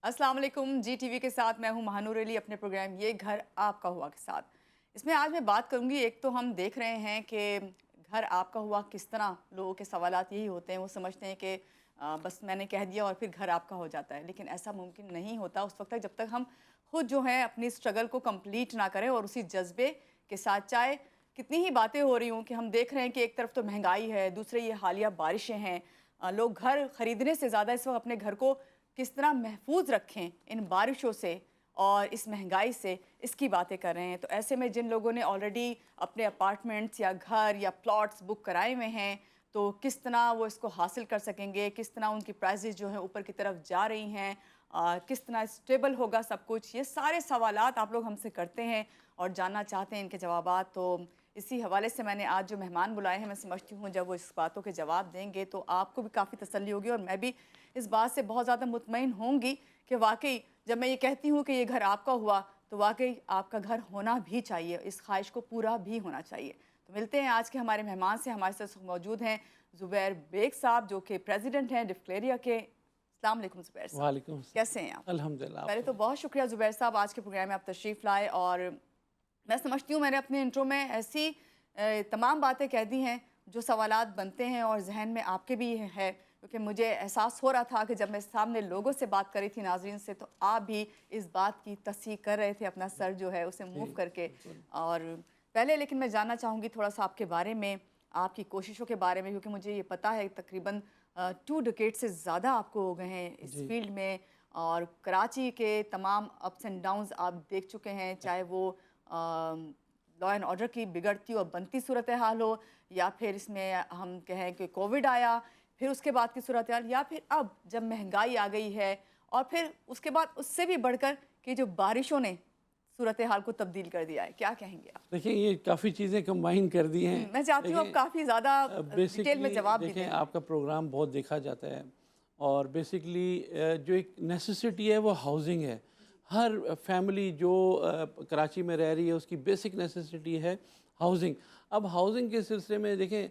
अस्सलाम वालेकुम। जी टीवी के साथ मैं हूं महानूर अली अपने प्रोग्राम ये घर आपका हुआ के साथ। इसमें आज मैं बात करूंगी, एक तो हम देख रहे हैं कि घर आपका हुआ किस तरह लोगों के सवालात यही होते हैं, वो समझते हैं कि बस मैंने कह दिया और फिर घर आपका हो जाता है, लेकिन ऐसा मुमकिन नहीं होता उस वक्त तक जब तक हम खुद जो है अपनी स्ट्रगल को कंप्लीट ना करें और उसी जज्बे के साथ, चाहे कितनी ही बातें हो रही हों कि हम देख रहे हैं कि एक तरफ तो महंगाई है, दूसरे ये हालिया बारिशें हैं, लोग घर खरीदने से ज़्यादा इस वक्त अपने घर को किस तरह महफूज रखें इन बारिशों से और इस महंगाई से, इसकी बातें कर रहे हैं। तो ऐसे में जिन लोगों ने ऑलरेडी अपने अपार्टमेंट्स या घर या प्लॉट्स बुक कराए हुए हैं, तो किस तरह वो इसको हासिल कर सकेंगे, किस तरह उनकी प्राइसेस जो हैं ऊपर की तरफ जा रही हैं, किस तरह स्टेबल होगा सब कुछ, ये सारे सवालात आप लोग हमसे करते हैं और जानना चाहते हैं इनके जवाबात। तो इसी हवाले से मैंने आज जो मेहमान बुलाए हैं, मैं समझती हूँ जब वो इस बातों के जवाब देंगे तो आपको भी काफ़ी तसल्ली होगी और मैं भी इस बात से बहुत ज़्यादा मुतमईन होंगी कि वाकई जब मैं ये कहती हूँ कि ये घर आपका हुआ, तो वाकई आपका घर होना भी चाहिए, इस ख्वाहिश को पूरा भी होना चाहिए। तो मिलते हैं आज के हमारे मेहमान से। हमारे साथ मौजूद हैं ज़ुबैर बेग साहब, जो कि प्रेसिडेंट हैं डिक्लेरिया के। अस्सलाम वालेकुम ज़ुबैर साहब। वालेकुम अस्सलाम। कैसे हैं आप? अल्हम्दुलिल्लाह। पहले तो बहुत शुक्रिया ज़ुबैर साहब, आज के प्रोग्राम में आप तशरीफ़ लाए। और मैं समझती हूँ मैंने अपने इंट्रो में ऐसी तमाम बातें कह दी हैं जो सवालात बनते हैं और जहन में आपके भी है, क्योंकि मुझे एहसास हो रहा था कि जब मैं सामने लोगों से बात कर रही थी, नाज़रीन से, तो आप भी इस बात की तस्दीक कर रहे थे, अपना सर जो है उसे जी, मूव करके। बिल्कुल। और पहले लेकिन मैं जानना चाहूँगी थोड़ा सा आपके बारे में, आपकी कोशिशों के बारे में, क्योंकि मुझे ये पता है तकरीबन 2 डिकेड से ज़्यादा आपको हो गए हैं इस जी, फील्ड में, और कराची के तमाम अप्स एंड डाउन्स आप देख चुके हैं, चाहे वो लॉ एंड ऑर्डर की बिगड़ती और बनती सूरत हाल हो, या फिर इसमें हम कहें कि कोविड आया, फिर उसके बाद की सूरत हाल, या फिर अब जब महंगाई आ गई है, और फिर उसके बाद उससे भी बढ़कर कि जो बारिशों ने सूरत हाल को तब्दील कर दिया है। क्या कहेंगे आप? देखिए ये काफ़ी चीज़ें कंबाइन कर दी हैं। मैं चाहती हूँ आप देखें काफ़ी ज़्यादा डिटेल में बेसिकली जवाब भी देखें दें। आपका प्रोग्राम बहुत देखा जाता है और बेसिकली जो एक नेसेसिटी है वो हाउसिंग है। हर फैमिली जो कराची में रह रही है उसकी बेसिक नेसेसिटी है हाउसिंग। अब हाउसिंग के सिलसिले में देखें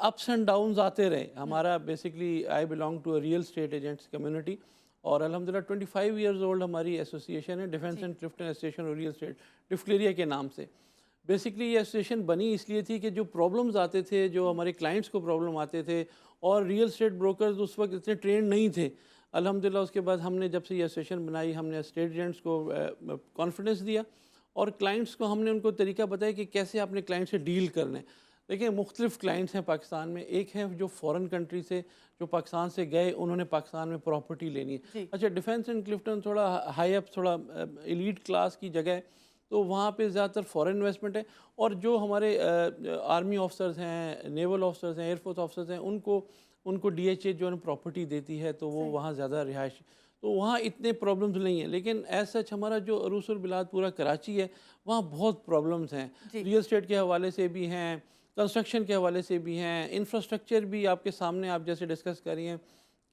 अप्स एंड डाउन्स आते रहे। हमारा basically I belong to a real estate agents community और अल्हम्दुलिल्लाह 25 इयर्स ओल्ड हमारी एसोसिएशन है, डिफेंस जी। एंड क्लिफ्टन एसोसिएशन और रियल स्टेट डिफ्लेरिया के नाम से। बेसिकली ये एसोसिएशन बनी इसलिए थी कि जो प्रॉब्लम्स आते थे, जो हमारे क्लाइंट्स को प्रॉब्लम आते थे, और रियल स्टेट ब्रोकर्स उस वक्त इतने ट्रेंड नहीं थे। अल्हम्दुलिल्लाह उसके बाद हमने जब से ये एसोसिएशन बनाई, हमने स्टेट एजेंट्स को कॉन्फिडेंस दिया और क्लाइंट्स को हमने उनको तरीका बताया कि कैसे अपने क्लाइंट से डील करना है। देखिए मुख्तलिफ़ क्लाइंट्स हैं पाकिस्तान में। एक हैं जो फ़ॉरेन कंट्री से, जो पाकिस्तान से गए, उन्होंने पाकिस्तान में प्रॉपर्टी लेनी है। जी। अच्छा, डिफेंस एंड क्लिफ्टन थोड़ा हाई अप, थोड़ा एलीट क्लास की जगह है, तो वहाँ पे ज़्यादातर फॉरेन इन्वेस्टमेंट है। और जो हमारे आर्मी ऑफिसर्स हैं, नेवल ऑफिसर्स हैं, एयरफोर्स ऑफिसर्स हैं, उनको उनको डीएचए जो है प्रॉपर्टी देती है, तो वो सही। वहाँ ज़्यादा रिहाइश, तो वहाँ इतने प्रॉब्लम्स नहीं हैं। लेकिन एज सच हमारा जो अरूस और बिलाद पूरा कराची है, वहाँ बहुत प्रॉब्लम्स हैं। जी। रियल स्टेट के हवाले से भी हैं, कंस्ट्रक्शन के हवाले से भी हैं, इंफ्रास्ट्रक्चर भी आपके सामने आप जैसे डिस्कस कर रही हैं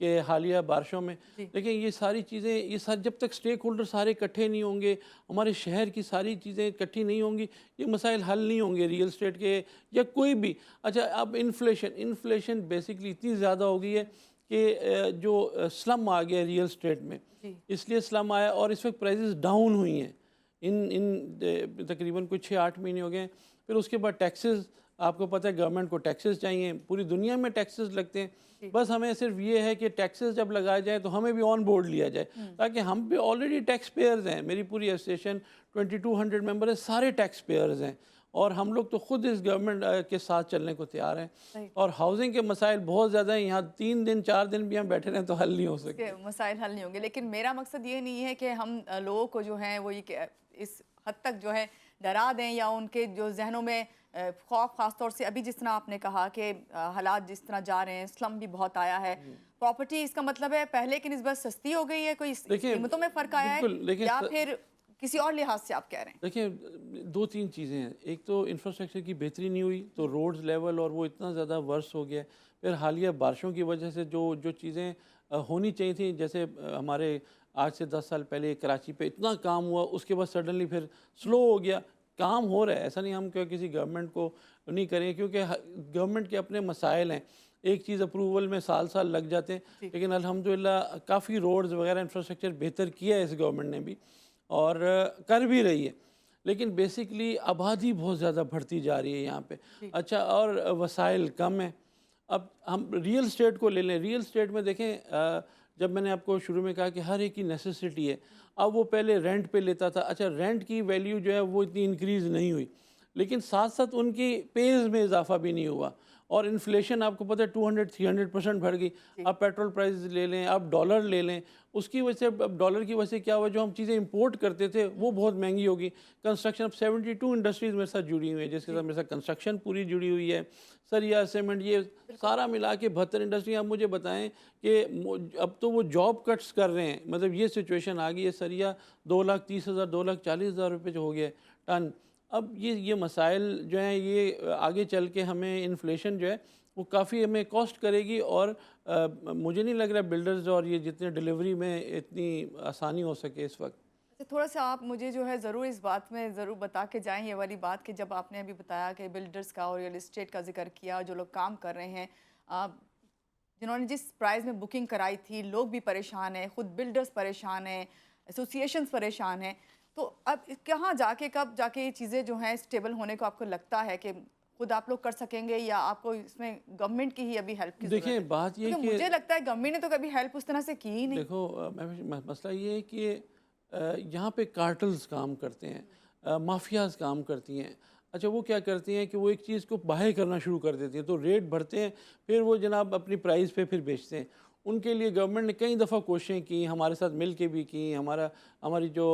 कि हालिया बारिशों में। जी। लेकिन ये सारी चीज़ें, ये सारी जब तक स्टेक होल्डर सारे इकट्ठे नहीं होंगे, हमारे शहर की सारी चीज़ें इकट्ठी नहीं होंगी, ये मसाइल हल नहीं होंगे रियल स्टेट के या कोई भी। अच्छा, अब इन्फ्लेशन बेसिकली इतनी ज़्यादा हो गई है कि जो स्लम आ गया रियल स्टेट में, जी। इसलिए स्लम आया और इस वक्त प्राइसेस डाउन हुई हैं। इन इन तकरीबन कुछ 6-8 महीने हो गए हैं। फिर उसके बाद टैक्सेस, आपको पता है गवर्नमेंट को टैक्सेस चाहिए, पूरी दुनिया में टैक्सेस लगते हैं। जी। बस हमें सिर्फ ये है कि टैक्सेस जब लगाए जाए तो हमें भी ऑन बोर्ड लिया जाए, ताकि हम भी ऑलरेडी टैक्स पेयर्स हैं। मेरी पूरी एसोसिएशन 2200 मेंबर है, सारे टैक्स पेयर्स हैं और हम लोग तो खुद इस गवर्नमेंट के साथ चलने को तैयार हैं। सही। और हाउसिंग के मसाइल बहुत ज़्यादा हैं, यहाँ 3 दिन 4 दिन भी हम बैठे रहें तो हल नहीं हो इसके सकते। मसाइल हल नहीं होंगे, लेकिन मेरा मकसद ये नहीं है कि हम लोगों को जो है वो ये इस हद तक जो है डरा दें या उनके जो जहनों में खौफ, खास तौर से अभी जिस तरह आपने कहा कि हालात जिस तरह जा रहे हैं, स्लम भी बहुत आया है, प्रॉपर्टी इसका मतलब है पहले की निस्बत सस्ती हो गई है, कोई देखिए कीमतों में फ़र्क आया है, बिल्कुल, लेकिन या फिर किसी और लिहाज से आप कह रहे हैं? देखिए 2-3 चीज़ें हैं। एक तो इंफ्रास्ट्रक्चर की बेहतरी नहीं हुई, तो रोड्स लेवल और वो इतना ज़्यादा वर्स हो गया है। फिर हालिया बारिशों की वजह से जो जो चीज़ें होनी चाहिए थी, जैसे हमारे आज से 10 साल पहले कराची पे इतना काम हुआ, उसके बाद सडनली फिर स्लो हो गया। काम हो रहा है, ऐसा नहीं हम क्या किसी गवर्नमेंट को नहीं करें, क्योंकि गवर्नमेंट के अपने मसाइल हैं। एक चीज़ अप्रूवल में साल साल लग जाते हैं, लेकिन अल्हम्दुलिल्लाह काफ़ी रोड्स वगैरह इंफ्रास्ट्रक्चर बेहतर किया है इस गवर्नमेंट ने भी, और कर भी रही है। लेकिन बेसिकली आबादी बहुत ज़्यादा बढ़ती जा रही है यहाँ पे। अच्छा, और वसाइल कम है। अब हम रियल स्टेट को ले लें, रियल स्टेट में देखें, जब मैंने आपको शुरू में कहा कि हर एक की नेसेसिटी है। अब वो पहले रेंट पे लेता था, अच्छा रेंट की वैल्यू जो है वो इतनी इंक्रीज़ नहीं हुई, लेकिन साथ साथ उनकी पेज में इजाफा भी नहीं हुआ, और इन्फ्लेशन आपको पता है 200-300% बढ़ गई। अब पेट्रोल प्राइस ले लें, अब डॉलर ले लें, उसकी वजह से, अब डॉलर की वजह से क्या हुआ, जो हम चीज़ें इंपोर्ट करते थे वो बहुत महंगी होगी। कंस्ट्रक्शन, अब 72 इंडस्ट्रीज़ मेरे साथ जुड़ी हुई हैं, जिसके साथ मेरे साथ कंस्ट्रक्शन पूरी जुड़ी हुई है, सरिया, सीमेंट, ये सारा मिला के 72 इंडस्ट्री। आप मुझे बताएं कि अब तो वो जॉब कट्स कर रहे हैं, मतलब ये सिचुएशन आ गई है। सरिया 2,30,000, 2,40,000 रुपये जो हो गया है टन। अब ये मसाइल जो हैं, ये आगे चल के हमें इन्फ्लेशन जो है वो काफ़ी हमें कॉस्ट करेगी, और मुझे नहीं लग रहा बिल्डर्स और ये जितने डिलीवरी में इतनी आसानी हो सके इस वक्त। अच्छा, थोड़ा सा आप मुझे जो है ज़रूर इस बात में ज़रूर बता के जाएं, ये वाली बात कि जब आपने अभी बताया कि बिल्डर्स का और रियल एस्टेट का जिक्र किया, जो लोग काम कर रहे हैं, जिन्होंने जिस प्राइस में बुकिंग कराई थी, लोग भी परेशान हैं, खुद बिल्डर्स परेशान हैं, एसोसिएशंस परेशान हैं। तो अब कहाँ जाके, कब जाके ये चीज़ें जो हैं स्टेबल होने को आपको लगता है कि खुद आप लोग कर सकेंगे, या आपको इसमें गवर्नमेंट की ही अभी हेल्प की ज़रूरत है? देखें, बात ये क्योंकि कि मुझे लगता है गवर्नमेंट ने तो कभी हेल्प उस तरह से की ही नहीं। देखो, मसला ये है कि यहाँ पे कार्टल्स काम करते हैं, माफियाज काम करती हैं। अच्छा, वो क्या करती हैं कि वो एक चीज़ को बाय करना शुरू कर देती हैं, तो रेट बढ़ते हैं, फिर वो जनाब अपनी प्राइस पे फिर बेचते हैं। उनके लिए गवर्नमेंट ने कई दफ़ा कोशिशें की, हमारे साथ मिल के भी की, हमारी जो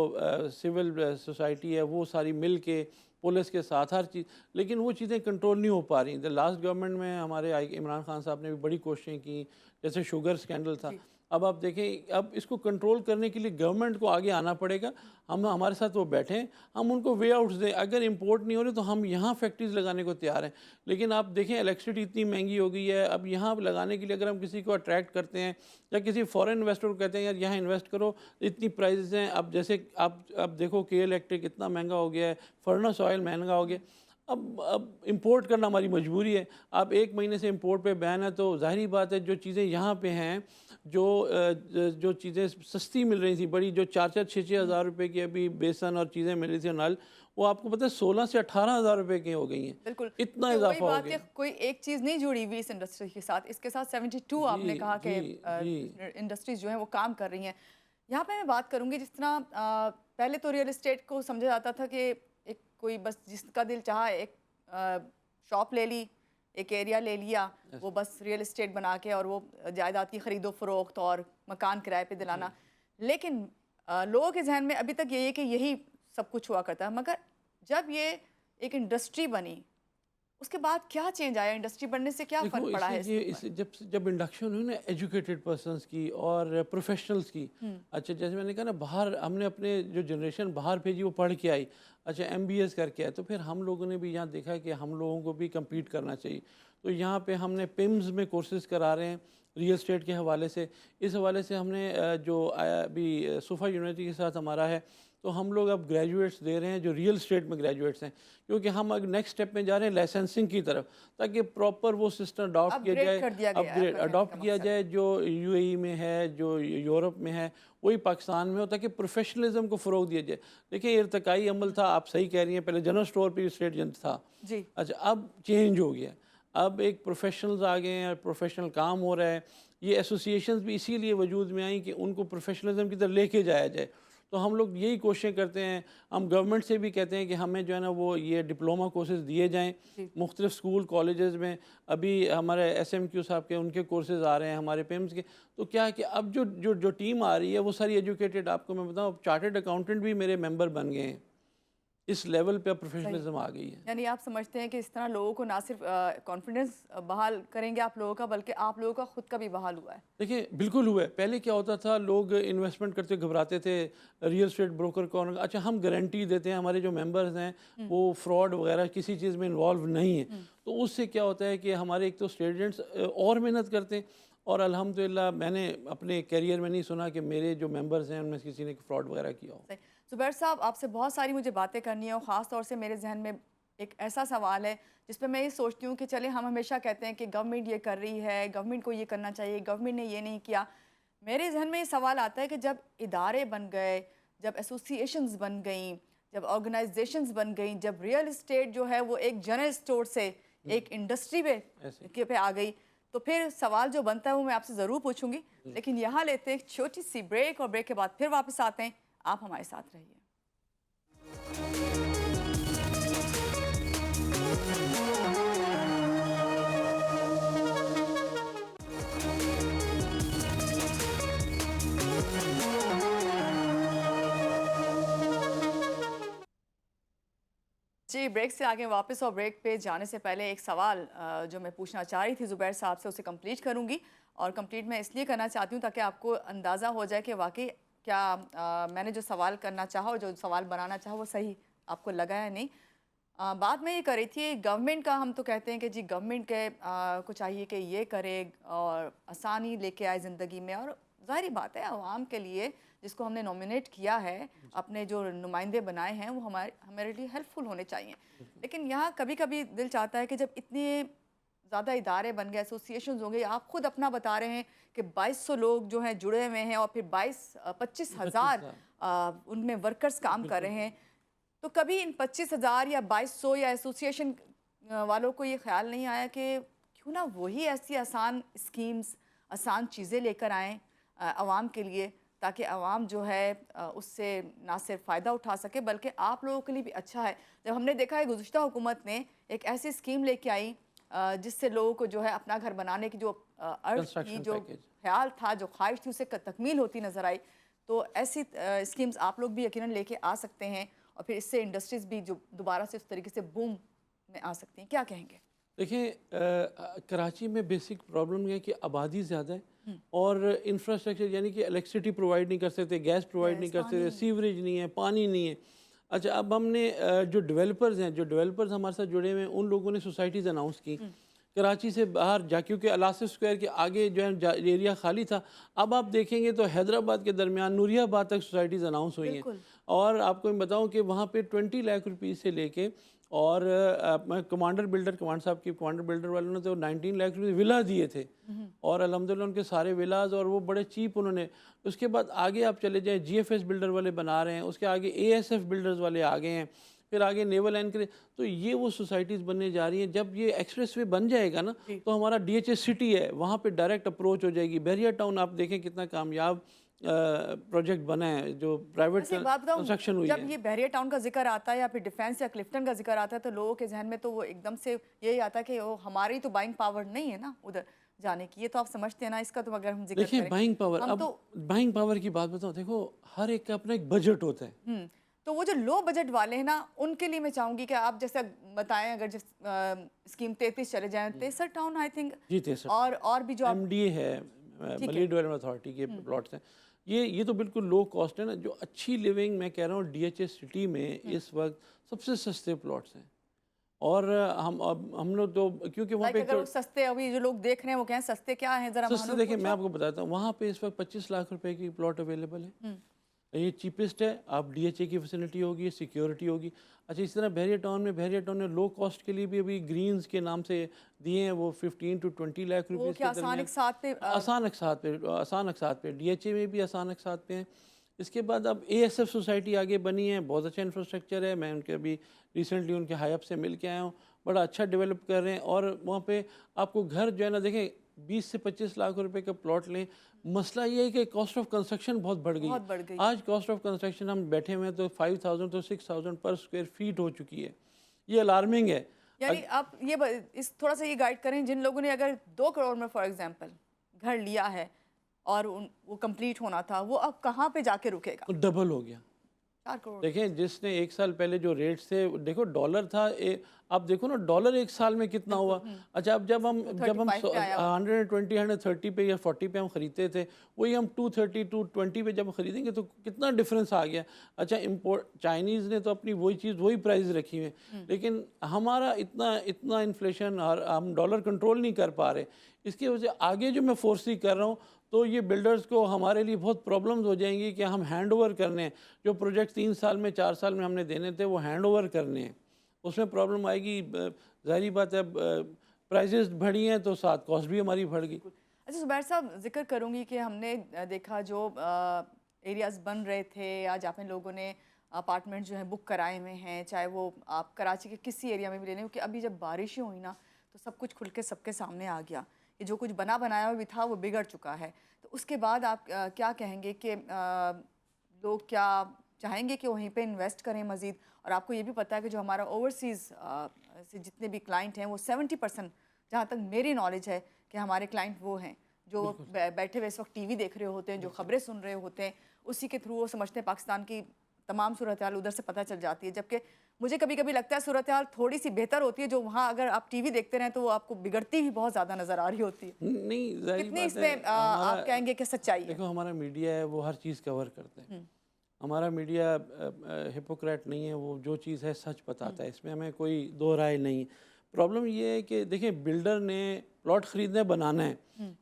सिविल सोसाइटी है वो सारी मिल के, पुलिस के साथ, हर चीज़, लेकिन वो चीज़ें कंट्रोल नहीं हो पा रही। द लास्ट गवर्नमेंट में हमारे इमरान खान साहब ने भी बड़ी कोशिशें की, जैसे शुगर स्कैंडल था। अब आप देखें, अब इसको कंट्रोल करने के लिए गवर्नमेंट को आगे आना पड़ेगा। हम हमारे साथ वो बैठें, हम उनको वे आउट्स दें। अगर इंपोर्ट नहीं हो रहे तो हम यहाँ फैक्ट्रीज लगाने को तैयार हैं, लेकिन आप देखें इलेक्ट्रिसिटी इतनी महंगी हो गई है। अब यहाँ लगाने के लिए अगर हम किसी को अट्रैक्ट करते हैं, या किसी फॉरेन इन्वेस्टर को कहते हैं यार यहाँ इन्वेस्ट करो, इतनी प्राइसेस हैं। अब जैसे आप देखो के इलेक्ट्रिक इतना महंगा हो गया है, फर्नेस ऑयल महंगा हो गया। अब इंपोर्ट करना हमारी मजबूरी है। आप 1 महीने से इंपोर्ट पे बैन है, तो ज़ाहिरी बात है जो चीज़ें यहाँ पे हैं, जो चीज़ें सस्ती मिल रही थी बड़ी, जो 4-4, 6-6 हज़ार रुपये की अभी बेसन और चीज़ें मिल रही थी नल, वो आपको पता है 16 से 18 हज़ार रुपये की हो गई हैं। बिल्कुल, इतना क्योंकि वही इजाफा हो बात गया। है, कोई एक चीज़ नहीं जुड़ी हुई इस इंडस्ट्री के साथ। इसके साथ 72 जी आपने कहा कि जी जी इंडस्ट्रीज जो हैं वो काम कर रही हैं। यहाँ पे मैं बात करूँगी, जिस तरह पहले तो रियल एस्टेट को समझा जाता था कि एक कोई बस जिसका दिल चाहा एक शॉप ले ली, एक एरिया ले लिया, वो बस रियल एस्टेट बना के और वो जायदाद की खरीदो फरोख्त और मकान किराए पे दिलाना। लेकिन लोगों के जहन में अभी तक यही है कि यही सब कुछ हुआ करता है। मगर जब ये एक इंडस्ट्री बनी, उसके बाद क्या चेंज आया? इंडस्ट्री बनने से क्या देखो, फ़र्क पड़ा है इसे ये इसके ऊपर? जब इंडक्शन हुई ना एजुकेटेड पर्सन्स की और प्रोफेशनल्स की। अच्छा, जैसे मैंने कहा ना, बाहर हमने अपने जो जनरेशन बाहर भेजी वो पढ़ के आई, अच्छा MBS करके आए, तो फिर हम लोगों ने भी यहाँ देखा कि हम लोगों को भी कम्पीट करना चाहिए। तो यहाँ पे हमने पिम्स में कोर्सेज करा रहे हैं रियल स्टेट के हवाले से। इस हवाले से हमने जो अभी सुफा यूनिवर्सिटी के साथ हमारा है, तो हम लोग अब ग्रेजुएट्स दे रहे हैं जो रियल स्टेट में ग्रेजुएट्स हैं, क्योंकि हम अब नेक्स्ट स्टेप में जा रहे हैं लाइसेंसिंग की तरफ, ताकि प्रॉपर वो सिस्टम अडॉप्ट किया अपग्रेड जाए, कर दिया गया है, अपग्रेड आपका कहने अडॉप्ट का किया मकसद। जाए, जो UAE में है, जो यूरोप में है, वही पाकिस्तान में हो, ताकि प्रोफेशनलिज्म को फ़रोग दिया जाए। देखिए, इर्तिकाई अमल था, आप सही कह रही हैं, पहले जनरल स्टोर पर स्टेट एजेंट था। जी, अच्छा, अब चेंज हो गया, अब एक प्रोफेशनल्स आ गए हैं, प्रोफेशनल काम हो रहा है। ये एसोसिएशंस भी इसीलिए वजूद में आई कि उनको प्रोफेशनलिज्म की तरफ लेके जाया जाए। तो हम लोग यही कोशिशें करते हैं। हम गवर्नमेंट से भी कहते हैं कि हमें जो है ना वो ये डिप्लोमा कोर्सेज़ दिए जाएँ जी। मुख्तलिफ स्कूल कॉलेजेस में। अभी हमारे SMQ साहब के उनके कोर्सेज़ आ रहे हैं, हमारे PIMS के। तो क्या है कि अब जो टीम आ रही है वो सारी एजुकेटेड, आपको मैं बताऊँ, चार्टर्ड अकाउंटेंट भी मेरे मेंबर बन गए हैं। इस लेवल पे अब सही। प्रोफेशनलिज्म आ गई है। यानी आप समझते हैं कि इस तरह लोगों को ना सिर्फ कॉन्फिडेंस बहाल करेंगे आप लोगों का, बल्कि आप लोगों का खुद का भी बहाल हुआ है। देखिए, बिल्कुल हुआ है। पहले क्या होता था, लोग इन्वेस्टमेंट करते घबराते थे, रियल स्टेट ब्रोकर कौन, अच्छा हम गारंटी देते हैं, हमारे जो मेंबर्स हैं वो फ्रॉड वगैरह किसी चीज़ में इन्वॉल्व नहीं है। तो उससे क्या होता है कि हमारे एक तो स्टेट एजेंट्स और मेहनत करते हैं, और अल्हम्दुलिल्लाह मैंने अपने करियर में नहीं सुना कि मेरे जो मेंबर्स हैं उनमें से किसी ने फ्रॉड वगैरह किया हो। सही। ज़ुबैर साहब, आपसे बहुत सारी मुझे बातें करनी है, और ख़ास तौर से मेरे जहन में एक ऐसा सवाल है जिस पे मैं ये सोचती हूँ कि चले हम हमेशा कहते हैं कि गवर्नमेंट ये कर रही है, गवर्नमेंट को ये करना चाहिए, गवर्नमेंट ने ये नहीं किया। मेरे जहन में ये सवाल आता है कि जब इदारे बन गए, जब एसोसिएशंस बन गई, जब ऑर्गेनाइजेशंस बन गई, जब रियल इस्टेट जो है वो एक जनरल स्टोर से एक इंडस्ट्री पे आ गई, तो फिर सवाल जो बनता है वो मैं आपसे ज़रूर पूछूंगी। लेकिन यहाँ लेते हैं एक छोटी सी ब्रेक और ब्रेक के बाद फिर वापस आते हैं। आप हमारे साथ रहिए। जी, ब्रेक से आगे वापस, और ब्रेक पे जाने से पहले एक सवाल जो मैं पूछना चाह रही थी ज़ुबैर साहब से, उसे कंप्लीट करूंगी। और कंप्लीट मैं इसलिए करना चाहती हूँ ताकि आपको अंदाज़ा हो जाए कि वाकई क्या मैंने जो सवाल करना चाहा और जो सवाल बनाना चाहा वो सही आपको लगा है नहीं। बात मैं ये कर रही थी गवर्नमेंट का। हम तो कहते हैं कि जी गवर्नमेंट के को चाहिए कि ये करे और आसानी लेके आए ज़िंदगी में, और ज़ाहिर बात है आवाम के लिए जिसको हमने नॉमिनेट किया है, अपने जो नुमाइंदे बनाए हैं, वो हमारे लिए हेल्पफुल होने चाहिए। लेकिन यहाँ कभी कभी दिल चाहता है कि जब इतने ज़्यादा इदारे बन गए, एसोसिएशंस हो गए, आप खुद अपना बता रहे हैं कि 2200 लोग जो हैं जुड़े हुए हैं और फिर 25,000 उनमें वर्कर्स काम कर रहे हैं, तो कभी इन 25,000 या 2200 या एसोसिएशन वालों को ये ख्याल नहीं आया कि क्यों ना वही ऐसी आसान स्कीम्स, आसान चीज़ें लेकर आएँ आवाम के लिए, ताकि आवाम जो है उससे ना सिर्फ फ़ायदा उठा सके बल्कि आप लोगों के लिए भी अच्छा है। जब हमने देखा है गुज़िश्ता हुकूमत ने एक ऐसी स्कीम लेके आई जिससे लोगों को जो है अपना घर बनाने की जो अर्ज़ की, जो ख्याल था, जो ख्वाहिश थी, उसे तकमील होती नज़र आई। तो ऐसी स्कीम्स आप लोग भी यकीनन लेके आ सकते हैं और फिर इससे इंडस्ट्रीज़ भी जो दोबारा से उस तरीके से बूम में आ सकती हैं। क्या कहेंगे? देखिए, कराची में बेसिक प्रॉब्लम है कि आबादी ज़्यादा है और इंफ्रास्ट्रक्चर यानी कि इलेक्ट्रिसिटी प्रोवाइड नहीं कर सकते, गैस प्रोवाइड नहीं कर सकते, सीवरेज नहीं है, पानी नहीं है। अच्छा, अब हमने जो डेवलपर्स हमारे साथ जुड़े हुए हैं, उन लोगों ने सोसाइटीज़ अनाउंस की कराची से बाहर जा, क्योंकि अलासिफ स्क्वायर के आगे जो है एरिया खाली था। अब आप देखेंगे तो हैदराबाद के दरमियान नूरियाबाद तक सोसाइटीज़ अनाउंस हुई हैं। और आपको मैं बताऊं कि वहाँ पे 20 लाख रुपीज़ से लेके और कमांडर बिल्डर वालों ने तो 19 लाख रुपये विला दिए थे और अल्हम्दुलिल्लाह उनके सारे विलाज और वो बड़े चीप उन्होंने। उसके बाद आगे आप चले जाएं, जीएफएस बिल्डर वाले बना रहे हैं, उसके आगे एएसएफ बिल्डर्स वाले आ गए हैं, फिर आगे नेवल एनकरेज। तो ये वो सोसाइटीज़ बनने जा रही हैं। जब ये एक्सप्रेस वे बन जाएगा ना, तो हमारा डीएचएस सिटी है, वहाँ पे डायरेक्ट अप्रोच हो जाएगी। बहरिया टाउन आप देखें कितना कामयाब प्रोजेक्ट बना है जो प्राइवेट कंस्ट्रक्शन हुई है। जब ये बहरिया टाउन का जिक्र आता है या फिर डिफेंस या क्लिफ्टन का जिक्र आता है, तो लोगों के जहन में तो वो एकदम से यही आता है कि वो हमारी तो बाइंग पावर नहीं है ना उधर जाने की। ये तो आप समझते हैं ना इसका। तो अगर हम जिक्र देखिए करें बाइंग पावर, हम तो बाइंग पावर की बात बताओ, देखो हर एक का अपना एक बजट होता है। तो वो जो लो बजट वाले हैं ना, उनके लिए मैं चाहूंगी कि आप जैसे बताएं, अगर जिस स्कीम 33 चले जाएं, 63 टाउन आई थिंक जी 63 और भी जो एमडीए है, मलिक डेवलपमेंट अथॉरिटी के प्लॉट्स हैं। ये तो बिल्कुल लो कॉस्ट है ना। जो अच्छी लिविंग मैं कह रहा हूँ डीएचएस सिटी में इस वक्त सबसे सस्ते प्लॉट्स हैं। और हम लोग तो क्योंकि वहाँ पे अगर सस्ते, अभी जो लोग देख रहे हैं वो कहें सस्ते क्या हैं, जरा सस्ते देखिए मैं आपको बताता हूँ, वहाँ पे इस वक्त 25 लाख रुपए की प्लॉट अवेलेबल है। ये चीपेस्ट है। आप डीएचए की फैसिलिटी होगी, सिक्योरिटी होगी। अच्छा, इस तरह बहरिया टाउन में लो कॉस्ट के लिए भी अभी ग्रीन्स के नाम से दिए हैं, वो 15 to 20 लाख रुपये के आसान अकसात पे डीएचए में भी आसान अकसात पे हैं। इसके बाद अब एएसएफ सोसाइटी आगे बनी है, बहुत अच्छा इंफ्रास्ट्रक्चर है। मैं उनके अभी रिसेंटली उनके हाई अप से मिल के आया हूँ, बड़ा अच्छा डेवलप कर रहे हैं। और वहाँ पे आपको घर जो है ना, देखें 20 से 25 लाख रुपए का प्लॉट लें। मसला ये है कि कॉस्ट ऑफ कंस्ट्रक्शन बहुत बढ़ गई। आज कॉस्ट ऑफ कंस्ट्रक्शन हम बैठे हुए हैं तो 5,000 तो 6,000 पर स्क्वायर फीट हो चुकी है। ये अलार्मिंग है। यानी आप ये इस थोड़ा सा ये गाइड करें, जिन लोगों ने अगर 2 करोड़ में फॉर एग्जांपल घर लिया है और वो कंप्लीट होना था, वो अब कहाँ पे जाके रुकेगा? डबल हो गया। 4 करोड़। देखें जिसने 1 साल पहले जो रेट्स थे, देखो डॉलर था, आप देखो ना डॉलर 1 साल में कितना हुआ। अच्छा, अब जब हम 120 130 पे या 40 पे हम खरीदते थे, वही हम 230 220 पे जब खरीदेंगे तो कितना डिफरेंस आ गया। अच्छा, इम्पोर्ट चाइनीज़ ने तो अपनी वही चीज़ वही प्राइस रखी हुई है, लेकिन हमारा इतना इन्फ्लेशन और हम डॉलर कंट्रोल नहीं कर पा रहे। इसकी वजह से आगे जो मैं फोर्सी कर रहा हूँ, तो ये बिल्डर्स को हमारे लिए बहुत प्रॉब्लम्स हो जाएंगी कि हम हैंड ओवर करने हैं। जो प्रोजेक्ट 3 साल में 4 साल में हमने देने थे वो हैंड ओवर करने हैं। उसमें प्रॉब्लम आएगी। ज़ाहिर बात है, प्राइजेस बढ़ी हैं तो साथ कॉस्ट भी हमारी बढ़ गई। अच्छा ज़ुबैर साहब, ज़िक्र करूँगी कि हमने देखा जो एरियाज़ बन रहे थे या जहाँ पे लोगों ने अपार्टमेंट जो है बुक कराए हुए हैं, चाहे वो आप कराची के किसी एरिया में भी ले लें, क्योंकि अभी जब बारिशें हुई ना तो सब कुछ खुल के सबके सामने आ गया। ये जो कुछ बना बनाया भी था वो बिगड़ चुका है। तो उसके बाद आप क्या कहेंगे कि लोग क्या चाहेंगे कि वहीं पे इन्वेस्ट करें मज़ीद? और आपको ये भी पता है कि जो हमारा ओवरसीज़ से जितने भी क्लाइंट हैं वो 70%, जहाँ तक मेरी नॉलेज है, कि हमारे क्लाइंट वो हैं जो बैठे हुए इस वक्त टीवी देख रहे होते हैं, जो खबरें सुन रहे होते हैं, उसी के थ्रू वो समझते हैं पाकिस्तान की तमाम सूरत हाल उधर से पता चल जाती है। जबकि मुझे कभी कभी लगता है सूरत हाल थोड़ी सी बेहतर होती है, जो वहाँ अगर आप टीवी देखते रहें तो वो आपको बिगड़ती ही बहुत ज़्यादा नज़र आ रही होती है। नहीं, ज़ाहिर कितनी बात है, इसमें आप हमारा कहेंगे कि सच्चाई है? देखो हमारा मीडिया है वो हर चीज़ कवर करते हैं। हमारा मीडिया हिपोक्रेट नहीं है, वो जो चीज़ है सच बताता है, इसमें हमें कोई दो राय नहीं है। प्रॉब्लम ये है कि देखिए, बिल्डर ने प्लॉट ख़रीदना है, बनाना है,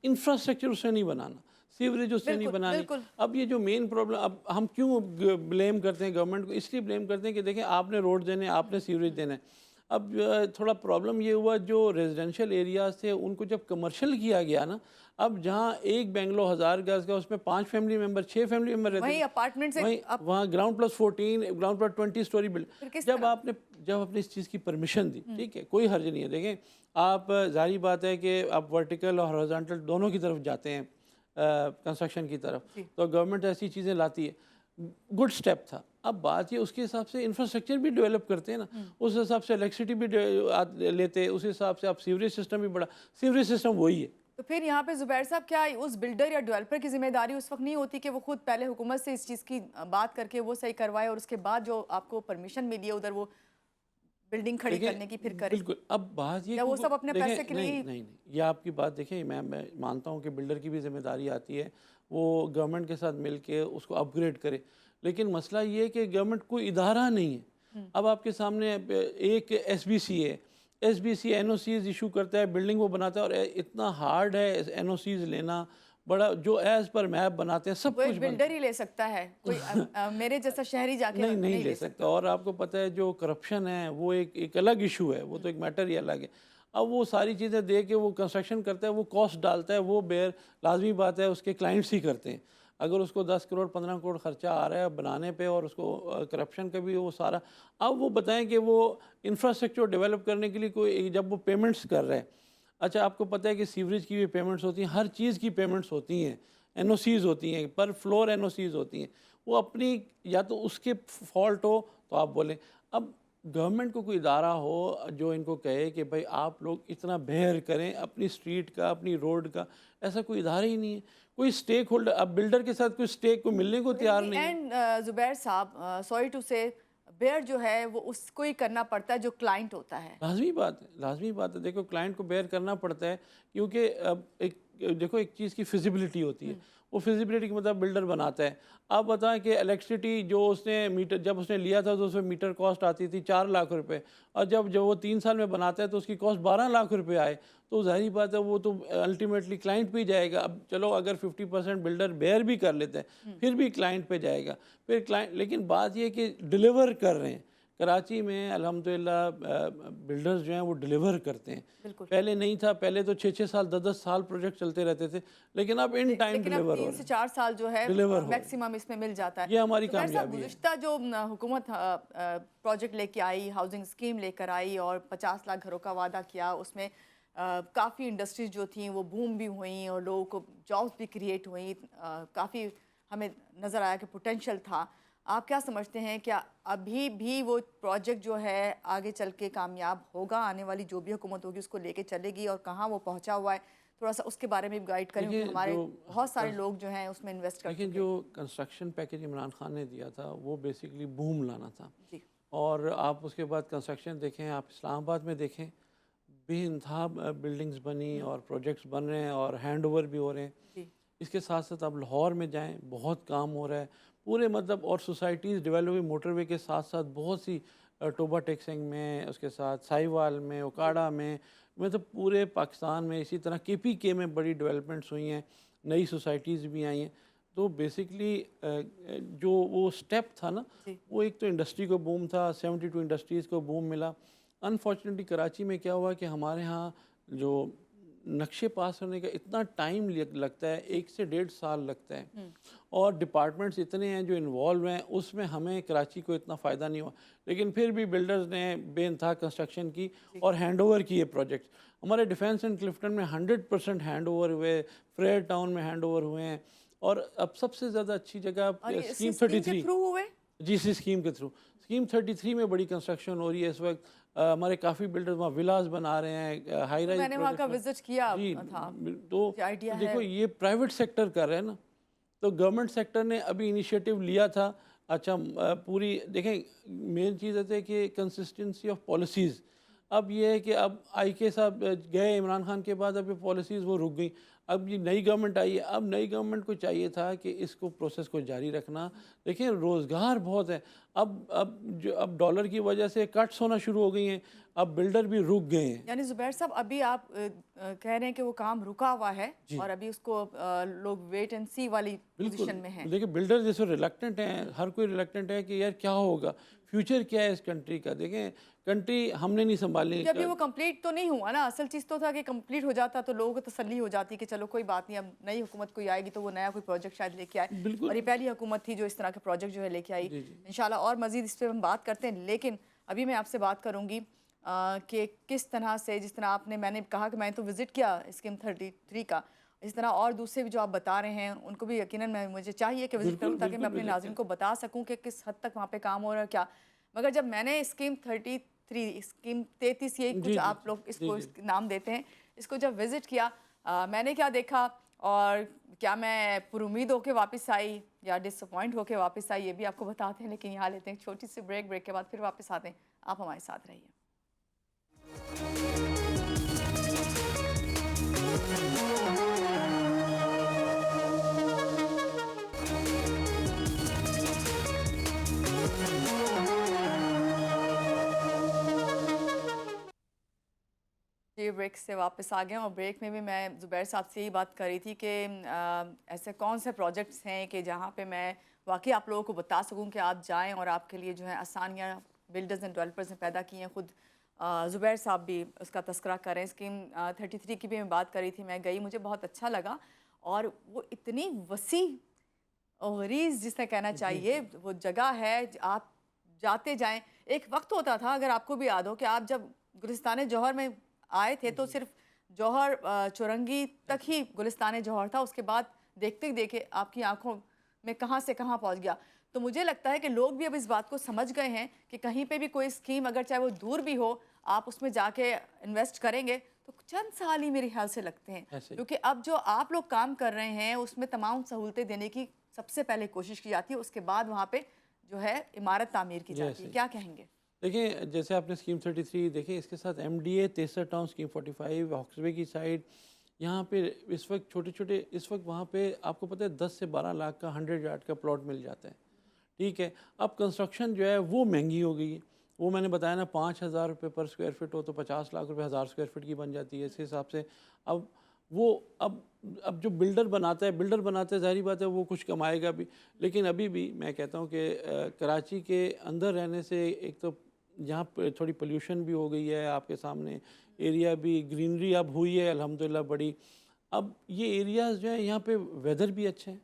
इंफ्रास्ट्रक्चर उसने नहीं बनाना, सीवरेज उसने नहीं बिल्कुल बनानी। बिल्कुल। अब ये जो मेन प्रॉब्लम, अब हम क्यों ब्लेम करते हैं गवर्नमेंट को? इसलिए ब्लेम करते हैं कि देखें, आपने रोड देने, आपने सीवरेज देना है। अब थोड़ा प्रॉब्लम ये हुआ, जो रेजिडेंशियल एरियाज़ थे उनको जब कमर्शियल किया गया ना, अब जहाँ एक बेंगलो 1000 गज का, उसमें 5 फैमिली मेम्बर, 6 फैमिली मेम्बर रहते वहीं थे, अपार्टमेंट से वहीं आप वहाँ ground plus 14, ground plus 20 story build. फिर किस जब तरह? आपने इस चीज़ की परमिशन दी, ठीक है, कोई हर्ज नहीं है। देखें, आप जाहिर बात है कि आप वर्टिकल और हॉरिजॉन्टल दोनों की तरफ जाते हैं कंस्ट्रक्शन की तरफ, जी। तो गवर्नमेंट ऐसी चीज़ें लाती है, गुड स्टेप था। अब बात ये, उसके हिसाब से इंफ्रास्ट्रक्चर भी डेवलप करते हैं ना, उस हिसाब से इलेक्ट्रिसिटी भी लेते हैं, उस हिसाब से आप सीवरेज सिस्टम भी बड़ा, सीवरेज सिस्टम वही है। तो फिर यहाँ पे ज़ुबैर साहब, क्या उस बिल्डर या डेवलपर की जिम्मेदारी उस वक्त नहीं होती कि वो खुद पहले हुकूमत से इस चीज़ की बात करके वो सही करवाए और उसके बाद जो आपको परमिशन मिली है उधर वो बिल्डिंग खड़ी देखिए, करने की फिर करे? बिल्कुल, अब बात ये या वो कि सब अपने देखें, पैसे के लिए नहीं ही? नहीं नहीं, ये आपकी बात देखिए, मैं मानता हूँ कि बिल्डर की भी जिम्मेदारी आती है, वो गवर्नमेंट के साथ मिल के उसको अपग्रेड करे, लेकिन मसला ये है कि गवर्नमेंट कोई इदारा नहीं है। अब आपके सामने एक SBC है, SBC NOCs इशू करता है, बिल्डिंग वो बनाता है, और इतना हार्ड है NOCs लेना, बड़ा, जो एज पर मैप बनाते हैं सब वो कुछ एक बनता बिल्डर ही ले सकता है, कोई मेरे जैसा शहरी जाके नहीं नहीं ले ले सकता। सकता। और आपको पता है, जो करप्शन है वो एक अलग इशू है, वो तो एक मैटर ही अलग है। अब वो सारी चीज़ें दे के वो कंस्ट्रक्शन करता है, वो कॉस्ट डालता है, वो बेयर लाजमी बात है उसके क्लाइंट्स ही करते हैं। अगर उसको 10 करोड़ 15 करोड़ खर्चा आ रहा है बनाने पे, और उसको करप्शन का भी वो सारा, अब वो बताएं कि वो इंफ्रास्ट्रक्चर डेवलप करने के लिए कोई, जब वो पेमेंट्स कर रहे हैं, अच्छा आपको पता है कि सीवरेज की भी पेमेंट्स होती हैं, हर चीज़ की पेमेंट्स होती हैं, NOCs होती हैं, पर फ्लोर NOCs होती हैं, वो अपनी, या तो उसके फॉल्ट हो तो आप बोलें। अब गवर्नमेंट को कोई इदारा हो जो इनको कहे कि भाई आप लोग इतना बेयर करें अपनी स्ट्रीट का, अपनी रोड का, ऐसा कोई इदारा ही नहीं है। कोई स्टेक होल्डर, अब बिल्डर के साथ कोई स्टेक को मिलने को तैयार नहीं है। एंड ज़ुबैर साहब, सॉरी टू से, बेयर जो है वो उसको ही करना पड़ता है जो क्लाइंट होता है। लाजमी बात है, लाजमी बात है। देखो, क्लाइंट को बेयर करना पड़ता है, क्योंकि अब एक, देखो, एक चीज़ की फिजिबिलिटी होती है, वो फिजिबिलिटी के मतलब बिल्डर बनाता है। आप बताएं कि इलेक्ट्रिसिटी जो उसने मीटर, जब उसने लिया था तो उसमें मीटर कॉस्ट आती थी 4 लाख रुपए, और जब वो 3 साल में बनाता है तो उसकी कॉस्ट 12 लाख रुपए आए, तो जाहिर बात है वो तो अल्टीमेटली क्लाइंट पे ही जाएगा। अब चलो, अगर 50% बिल्डर बेयर भी कर लेते हैं फिर भी क्लाइंट पे जाएगा, फिर क्लाइंट। लेकिन बात ये कि डिलीवर कर रहे हैं, कराची में अल्हम्दुलिल्लाह बिल्डर्स जो हैं वो डिलीवर करते हैं। बिल्कुल। पहले नहीं था, पहले तो 6-6 साल 10-10 साल प्रोजेक्ट चलते रहते थे, लेकिन अब इन टाइम लेकिन अब डिलीवर हो 3 रहे से हैं, 4 साल जो है डिलीवर हो रहे हैं। मैक्सिमम इसमें मिल जाता है। ये हमारी तो वैसा कामयाबी है। गुज़िश्ता जो हुकूमत प्रोजेक्ट लेके आई, हाउसिंग स्कीम लेकर आई और 50 लाख घरों का वादा किया, उसमें काफ़ी इंडस्ट्रीज जो थी वो बूम भी हुई और लोगों को जॉब्स भी क्रिएट हुई, काफ़ी हमें नज़र आया कि पोटेंशियल था। आप क्या समझते हैं, क्या अभी भी वो प्रोजेक्ट जो है आगे चल के कामयाब होगा? आने वाली जो भी हुकूमत होगी उसको लेके चलेगी, और कहाँ वो पहुंचा हुआ है, थोड़ा सा उसके बारे में भी गाइड करें, क्योंकि देखिए, हमारे जो बहुत सारे लोग जो हैं उसमें इन्वेस्ट कर देखिए, चुके जो हैं। कंस्ट्रक्शन पैकेज इमरान खान ने दिया था वो बेसिकली बूम लाना था। जी और आप उसके बाद कंस्ट्रक्शन देखें, आप इस्लामाबाद में देखें, बेइंतहा बिल्डिंग्स बनी और प्रोजेक्ट्स बन रहे हैं और हैंड ओवर भी हो रहे हैं। जी इसके साथ साथ आप लाहौर में जाएं, बहुत काम हो रहा है पूरे, मतलब, और सोसाइटीज़ डेवलप हुई मोटरवे के साथ साथ, बहुत सी टोबा टेक्सिंग में, उसके साथ साहिवाल में, ओकाड़ा में, मतलब पूरे पाकिस्तान में। इसी तरह KPK में बड़ी डेवलपमेंट्स हुई हैं, नई सोसाइटीज़ भी आई हैं। तो बेसिकली जो वो स्टेप था ना, जी वो एक तो इंडस्ट्री को बूम था, 72 इंडस्ट्रीज़ को बूम मिला, अनफॉर्चुनेटली कराची में क्या हुआ कि हमारे यहाँ जो नक्शे पास होने का इतना टाइम लगता है, 1 से 1.5 साल लगता है, और डिपार्टमेंट्स इतने हैं जो इन्वॉल्व हैं, उसमें हमें कराची को इतना फ़ायदा नहीं हुआ। लेकिन फिर भी बिल्डर्स ने बेइंतहा कंस्ट्रक्शन की और हैंड ओवर किए प्रोजेक्ट्स। हमारे डिफेंस एंड क्लिफ्टन में 100% हैंड ओवर हुए, फ्रेयर टाउन में हैंड ओवर हुए हैं, और अब सबसे ज़्यादा अच्छी जगह और ये स्कीम इसी स्कीम के 33। थ्रू हुए? जी, इसी स्कीम के थ्रू स्कीम 33 में बड़ी कंस्ट्रक्शन हो रही है इस वक्त। हमारे काफ़ी बिल्डर्स वहाँ विलास बना रहे हैं, हाई तो राइज मैंने वहाँ का प्रोजेक्ट। विजिट किया जी, था, तो मुझे आइडिया है। देखो ये प्राइवेट सेक्टर कर रहे हैं ना, तो गवर्नमेंट सेक्टर ने अभी इनिशिएटिव लिया था। अच्छा, पूरी देखें, मेन चीज़ है कि कंसिस्टेंसी ऑफ पॉलिसीज़। अब ये है कि अब के साहब गए इमरान खान के बाद, अब ये पॉलिसीज़ वो रुक गई। अब ये नई गवर्नमेंट आई है, अब नई गवर्नमेंट को चाहिए था कि इसको प्रोसेस को जारी रखना। देखिए रोज़गार बहुत है। अब डॉलर की वजह से कट्स होना शुरू हो गई हैं, अब बिल्डर भी रुक गए हैं। यानी ज़ुबैर साहब, अभी आप कह रहे हैं कि वो काम रुका हुआ है जी। और अभी उसको लोग वेट एंड सी वाली पोजीशन में हैं। देखिए बिल्डर जैसे रिलक्टेंट हैं, हर कोई रिलक्टेंट है कि यार क्या होगा, फ्यूचर क्या है इस कंट्री का। देखें, कंट्री हमने नहीं संभाली। कि अभी वो कंप्लीट तो नहीं हुआ ना, असल चीज़ तो था कि कंप्लीट हो जाता तो लोगों को तसल्ली हो जाती कि चलो कोई बात नहीं, अब नई हुकूमत कोई आएगी तो वो नया कोई प्रोजेक्ट शायद लेके आए। बिल्कुल। और ये पहली हुकूमत थी जो इस तरह के प्रोजेक्ट जो है लेके आई। जी, जी। इंशाल्लाह और मज़ीद इस पर हम बात करते हैं, लेकिन अभी मैं आपसे बात करूँगी कि किस तरह से, जिस तरह मैंने कहा कि मैंने तो विज़िट किया स्कीम 33 का, इस तरह और दूसरे भी जो आप बता रहे हैं उनको भी यकीनन मुझे चाहिए कि विज़िट करूँ, ताकि मैं अपने नाज़रीन को बता सकूँ कि किस हद तक वहाँ पे काम हो रहा है क्या। मगर जब मैंने स्कीम 33 यही कुछ जी, आप जी, लोग जी, इसको जी। नाम देते हैं, इसको जब विज़िट किया, मैंने क्या देखा और क्या मैं पुरुमीद होके वापस आई या डिसअपॉइंट होके वापस आई, ये भी आपको बताते हैं। लेकिन यहाँ लेते हैं एक छोटी सी ब्रेक के बाद फिर वापस आते हैं। आप हमारे साथ रहिए। जी, ब्रेक से वापस आ गए और ब्रेक में भी मैं ज़ुबैर साहब से यही बात कर रही थी कि ऐसे कौन से प्रोजेक्ट्स हैं कि जहाँ पे मैं वाकई आप लोगों को बता सकूँ कि आप जाएं और आपके लिए जो है आसानियाँ बिल्डर्स एंड डेवलपर्स ने पैदा की हैं। ख़ुद ज़ुबैर साहब भी उसका तस्करा कर रहे हैं। स्कीम 33 की भी मैं बात कर रही थी, मैं गई, मुझे बहुत अच्छा लगा। और वो इतनी वसी और गरीज़ जिसे कहना जी, चाहिए जी। वो जगह है, आप जाते जाएं। एक वक्त होता था, अगर आपको भी याद हो, कि आप जब गुलिस्तान जौहर में आए थे तो जी। सिर्फ जौहर चौरंगी तक ही गुलिस्तान जौहर था, उसके बाद देखते ही देखे आपकी आंखों में कहाँ से कहाँ पहुँच गया। तो मुझे लगता है कि लोग भी अब इस बात को समझ गए हैं कि कहीं पे भी कोई स्कीम, अगर चाहे वो दूर भी हो, आप उसमें जाके इन्वेस्ट करेंगे तो चंद साल ही मेरे ख्याल से लगते हैं। ऐसे ही। क्योंकि अब जो आप लोग काम कर रहे हैं उसमें तमाम सहूलतें देने की सबसे पहले कोशिश की जाती है, उसके बाद वहाँ पे जो है इमारत तामीर की जी, जाती ऐसे है। ही। क्या कहेंगे? देखिए जैसे आपने स्कीम 33 देखें, इसके साथ MDA 63 टाउन स्कीम 45 हॉक्सवे की साइड, यहाँ पे इस वक्त छोटे छोटे, इस वक्त वहाँ पे आपको पता है 10 से 12 लाख का 100 यार्ड का प्लॉट मिल जाता है। ठीक है, अब कंस्ट्रक्शन जो है वो महंगी हो गई है। वो मैंने बताया ना, 5,000 रुपये पर स्क्वायर फिट हो तो 50 लाख रुपए 1,000 स्क्वायर फिट की बन जाती है। इस हिसाब से अब वो अब जो बिल्डर बनाता है ज़ाहिर बात है वो कुछ कमाएगा भी। लेकिन अभी भी मैं कहता हूँ कि कराची के अंदर रहने से, एक तो यहाँ पे थोड़ी पोल्यूशन भी हो गई है, आपके सामने एरिया भी, ग्रीनरी अब हुई है अल्हम्दुलिल्लाह बड़ी। अब ये एरियाज़ जो है यहाँ पे वेदर भी अच्छे हैं,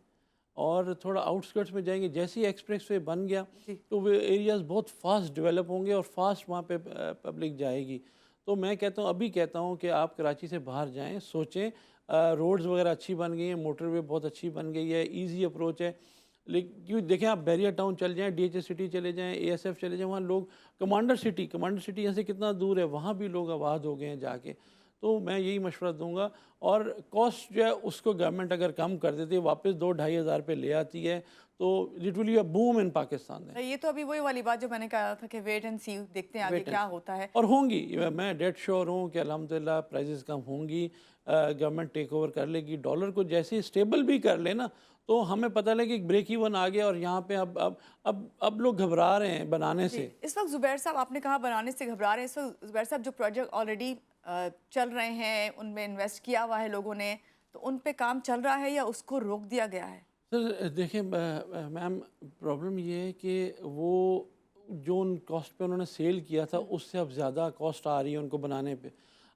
और थोड़ा आउटस्कर्ट्स में जाएंगे, जैसे ही एक्सप्रेस वे बन गया जी। तो वे एरियाज़ बहुत फास्ट डेवलप होंगे और फास्ट वहाँ पे पब्लिक जाएगी। तो मैं कहता हूँ, अभी कहता हूँ कि आप कराची से बाहर जाएं, सोचें। रोड्स वगैरह अच्छी बन गई हैं, मोटरवे बहुत अच्छी बन गई है, इजी अप्रोच है। लेकिन क्यों, देखें आप बैरियर टाउन चल जाएं, DHS सिटी चले जाएं, ASF चले जाएं, वहाँ लोग, कमांडर सिटी यहाँ से कितना दूर है, वहाँ भी लोग आबाद हो गए हैं जाके। तो मैं यही मशवरा दूंगा। और कॉस्ट जो है उसको गवर्नमेंट अगर कम कर देती है, वापस 2-2.5 हज़ार पे ले आती है, तो it will be a boom in Pakistan है। ये तो अभी वही वाली बात जो मैंने कहा था कि वेट एंड सी, देखते हैं आगे वेट एंड क्या होता है। और होंगी, मैं डेड श्योर हूँ कि अल्हम्दुलिल्लाह प्राइसेस कम होंगी, गवर्नमेंट टेक ओवर कर लेगी, डॉलर को जैसे ही स्टेबल भी कर ले ना, तो हमें पता लगे कि ब्रेक इवन आ गया। और यहाँ पे अब लोग घबरा रहे हैं बनाने जी, से। इस वक्त ज़ुबैर साहब, आपने कहा बनाने से घबरा रहे हैं, इस वक्त ज़ुबैर साहब जो प्रोजेक्ट ऑलरेडी चल रहे हैं, उनमें इन्वेस्ट किया हुआ है लोगों ने, तो उन पे काम चल रहा है या उसको रोक दिया गया है? सर देखिए मैम, प्रॉब्लम ये है कि वो जो उन कॉस्ट पे उन्होंने सेल किया था उससे अब ज़्यादा कॉस्ट आ रही है उनको बनाने पे।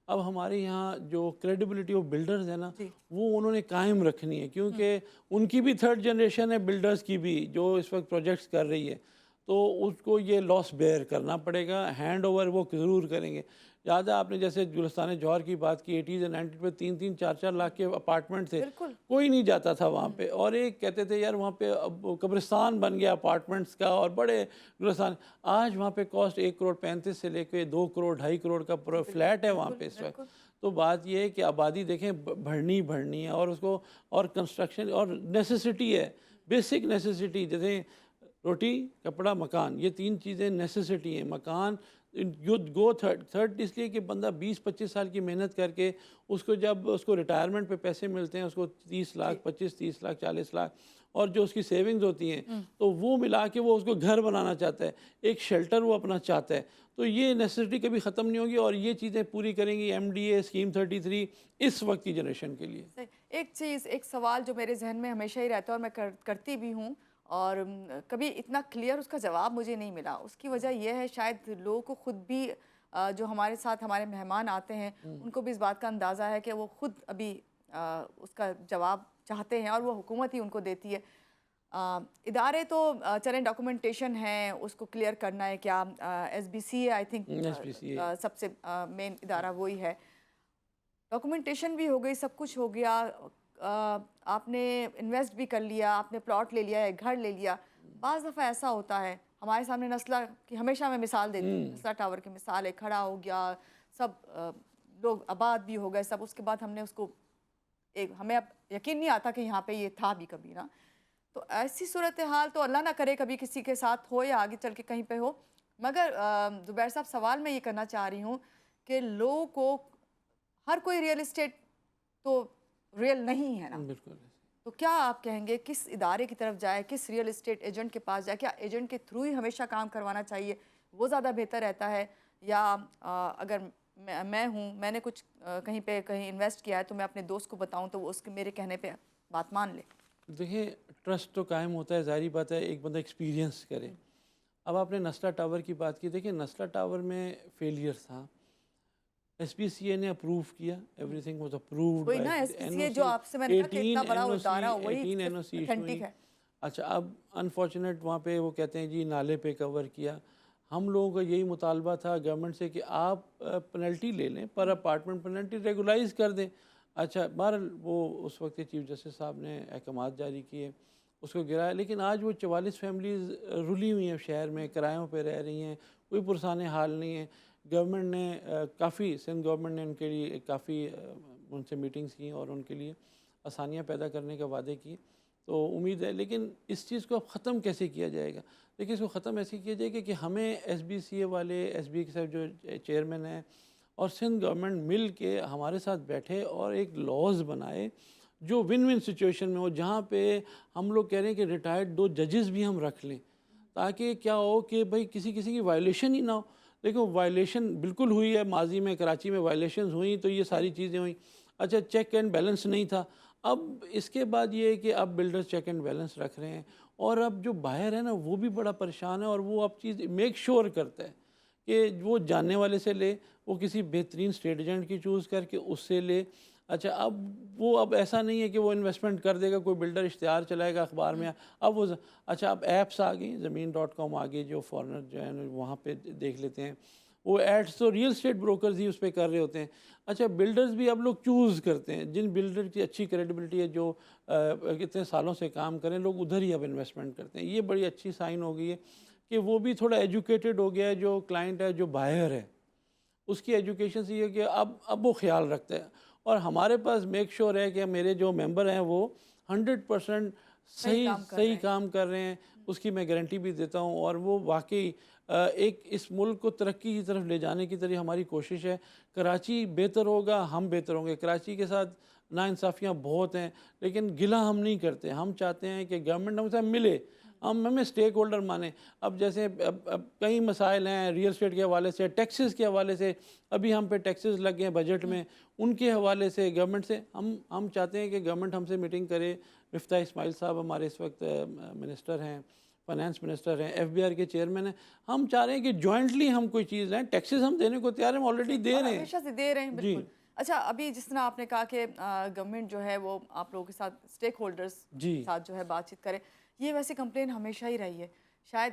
अब हमारे यहाँ जो क्रेडिबिलिटी ऑफ बिल्डर्स है ना, जी। वो उन्होंने कायम रखनी है, क्योंकि उनकी भी थर्ड जनरेशन है बिल्डर्स की भी, जो इस वक्त प्रोजेक्ट्स कर रही है। तो उसको ये लॉस बेयर करना पड़ेगा, हैंड ओवर वो ज़रूर करेंगे। याद है आपने जैसे गुलिस्तान जौहर की बात की, 80s एंड 90s में 3-3 4-4 लाख के अपार्टमेंट थे, बिल्कुल। कोई नहीं जाता था वहाँ पे। और एक कहते थे यार वहाँ पे अब कब्रिस्तान बन गया अपार्टमेंट्स का और बड़े गुलिस्तान। आज वहाँ पे कॉस्ट 1,35 से लेके 2 करोड़ 2.5 करोड़ का पूरा फ्लैट है वहाँ पे इस वक्त। बिल्कुल। तो बात ये है कि आबादी देखें बढ़नी है, और उसको और कंस्ट्रक्शन और नेसेसिटी है, बेसिक नेसेसिटी, जैसे रोटी कपड़ा मकान, ये 3 चीज़ें नेसेसिटी हैं। मकान युद्ध गो थर्ड इसलिए कि बंदा 20-25 साल की मेहनत करके उसको जब उसको रिटायरमेंट पे पैसे मिलते हैं, उसको 30 लाख 25-30 लाख 40 लाख और जो उसकी सेविंग्स होती हैं, तो वो मिला के वो उसको घर बनाना चाहता है, एक शेल्टर वो अपना चाहता है। तो ये नेसेसिटी कभी ख़त्म नहीं होगी, और ये चीज़ें पूरी करेंगी MDA स्कीम 33 इस वक्त की जनरेशन के लिए। सही। एक चीज़, एक सवाल जो मेरे जहन में हमेशा ही रहता है और मैं करती भी हूँ, और कभी इतना क्लियर उसका जवाब मुझे नहीं मिला। उसकी वजह यह है, शायद लोगों को खुद भी जो हमारे साथ हमारे मेहमान आते हैं उनको भी इस बात का अंदाज़ा है कि वो खुद अभी उसका जवाब चाहते हैं और वो हुकूमत ही उनको देती है। इदारे तो चलें, डॉक्यूमेंटेशन है उसको क्लियर करना है, क्या SBC है आई थिंक, SPCA सबसे मेन इदारा वही है। डॉक्यूमेंटेशन भी हो गई, सब कुछ हो गया, आपने इन्वेस्ट भी कर लिया, आपने प्लॉट ले लिया है, घर ले लिया। बाज़ दफ़ा ऐसा होता है, हमारे सामने नस्ला की हमेशा मैं मिसाल देती हूँ, नस्ला टावर की मिसाल है, खड़ा हो गया, सब लोग आबाद भी हो गए सब, उसके बाद हमने उसको हमें अब यकीन नहीं आता कि यहाँ पे ये था भी कभी ना। तो ऐसी सूरत हाल तो अल्लाह ना करे कभी किसी के साथ हो या आगे चल के कहीं पे हो। मगर ज़ुबैर साहब, सवाल मैं ये करना चाह रही हूँ कि लोगों को, हर कोई रियल इस्टेट तो रियल नहीं है ना, बिल्कुल। तो क्या आप कहेंगे किस इदारे की तरफ जाए, किस रियल इस्टेट एजेंट के पास जाए? क्या एजेंट के थ्रू ही हमेशा काम करवाना चाहिए, वो ज़्यादा बेहतर रहता है, या अगर मैं हूँ, मैंने कुछ कहीं इन्वेस्ट किया है तो मैं अपने दोस्त को बताऊँ तो वो उसके मेरे कहने पे बात मान ले? देखिए, ट्रस्ट तो कायम होता है, ज़ाहिर बात है, एक बंदा एक्सपीरियंस करे। अब आपने नस्ला टावर की बात की, देखिए नस्ला टावर में फेलियर था, SPCA ने अप्रूव किया, एवरीथिंग वाज अप्रूव्ड वही बाय ना, SPCA जो आपसे मैंने कहा कि इतना बड़ा इदारा, वही 18 NOC ऑथेंटिक है। अच्छा, अब अनफॉर्चुनेट वहाँ पे वो कहते हैं जी नाले पे कवर किया। हम लोगों का यही मुतालबा था गवर्नमेंट से कि आप पेनल्टी ले लें, पर अपार्टमेंट पेनल्टी रेगुलाइज कर दें। अच्छा, बहरहाल वो उस वक्त के चीफ जस्टिस साहब ने अहकामात जारी किए, उसको गिराया। लेकिन आज वो 44 फैमिलीज़ रुली हुई हैं शहर में, किरायों पे रह रही हैं, कोई पुरसाने हाल नहीं है। गवर्नमेंट ने काफ़ी, सिंध गवर्नमेंट ने उनके लिए काफ़ी उनसे मीटिंग्स की और उनके लिए आसानियाँ पैदा करने के वादे किए। तो उम्मीद है, लेकिन इस चीज़ को अब ख़त्म कैसे किया जाएगा? देखिए, इसको ख़त्म ऐसे किया जाएगा कि हमें SBCA वाले, SB साहब जो चेयरमैन हैं, और सिंध गवर्नमेंट मिल के हमारे साथ बैठे और एक लॉज बनाए जो विन विन सिचुएशन में हो, जहाँ पे हम लोग कह रहे हैं कि रिटायर्ड 2 जजेस भी हम रख लें, ताकि क्या हो कि भाई किसी की वायलेशन ही ना हो। देखो, वायलेशन बिल्कुल हुई है, माजी में कराची में वायलेशंस हुई, तो ये सारी चीज़ें हुई। अच्छा, चेक एंड बैलेंस नहीं था। अब इसके बाद ये है कि अब बिल्डर्स चेक एंड बैलेंस रख रहे हैं, और अब जो बायर है ना वो भी बड़ा परेशान है, और वो अब चीज़ मेक श्योर करता है कि वो जानने वाले से ले, वो किसी बेहतरीन स्टेट एजेंट की चूज़ करके उससे ले। अच्छा, अब वो अब ऐसा नहीं है कि वो इन्वेस्टमेंट कर देगा, कोई बिल्डर इश्तिहार चलाएगा अखबार में, अब वो अच्छा, अब ऐप्स आ गई, ज़मीन.com आ गई, जो फॉरनर जो है वहाँ पे देख लेते हैं, वो एड्स तो रियल स्टेट ब्रोकर्स ही उस पर कर रहे होते हैं। अच्छा, बिल्डर्स भी अब लोग चूज़ करते हैं, जिन बिल्डर की अच्छी क्रेडिबिलिटी है, जो कितने सालों से काम करें, लोग उधर ही अब इन्वेस्टमेंट करते हैं। ये बड़ी अच्छी साइन हो गई है कि वो भी थोड़ा एजुकेटेड हो गया है, जो क्लाइंट है, जो बायर है, उसकी एजुकेशन से ये कि अब वो ख्याल रखता है। और हमारे पास मेक श्योर है कि मेरे जो मेंबर हैं वो 100% सही काम कर रहे हैं, उसकी मैं गारंटी भी देता हूँ। और वो वाकई एक इस मुल्क को तरक्की की तरफ ले जाने की तरह हमारी कोशिश है। कराची बेहतर होगा, हम बेहतर होंगे। कराची के साथ नाइंसाफ़ियाँ बहुत हैं, लेकिन गिला हम नहीं करते। हम चाहते हैं कि गवर्नमेंट हमसे मिले, हम हमें स्टेक होल्डर माने। अब जैसे अब कई मसाइल हैं रियल स्टेट के हवाले से, टैक्सेस के हवाले से, अभी हम पे टैक्सेस लग गए हैं बजट में, उनके हवाले से गवर्नमेंट से हम चाहते हैं कि गवर्नमेंट हमसे मीटिंग करे। मिफ्ता इस्माइल साहब हमारे इस वक्त मिनिस्टर हैं, फाइनेंस मिनिस्टर हैं, एफबीआर के चेयरमैन हैं, हम चाह रहे हैं कि जॉइंटली हम कोई चीज़ लें। टैक्सेस हम देने को तैयार हैं, हम ऑलरेडी दे और रहे हैं। हमेशा से दे रहे हैं, जी बिल्कुल। अच्छा, अभी जिस तरह आपने कहा कि गवर्नमेंट जो है वो आप लोगों के साथ स्टेक होल्डर्स जी साथ जो है बातचीत करे, ये वैसे कंप्लेन हमेशा ही रही है। शायद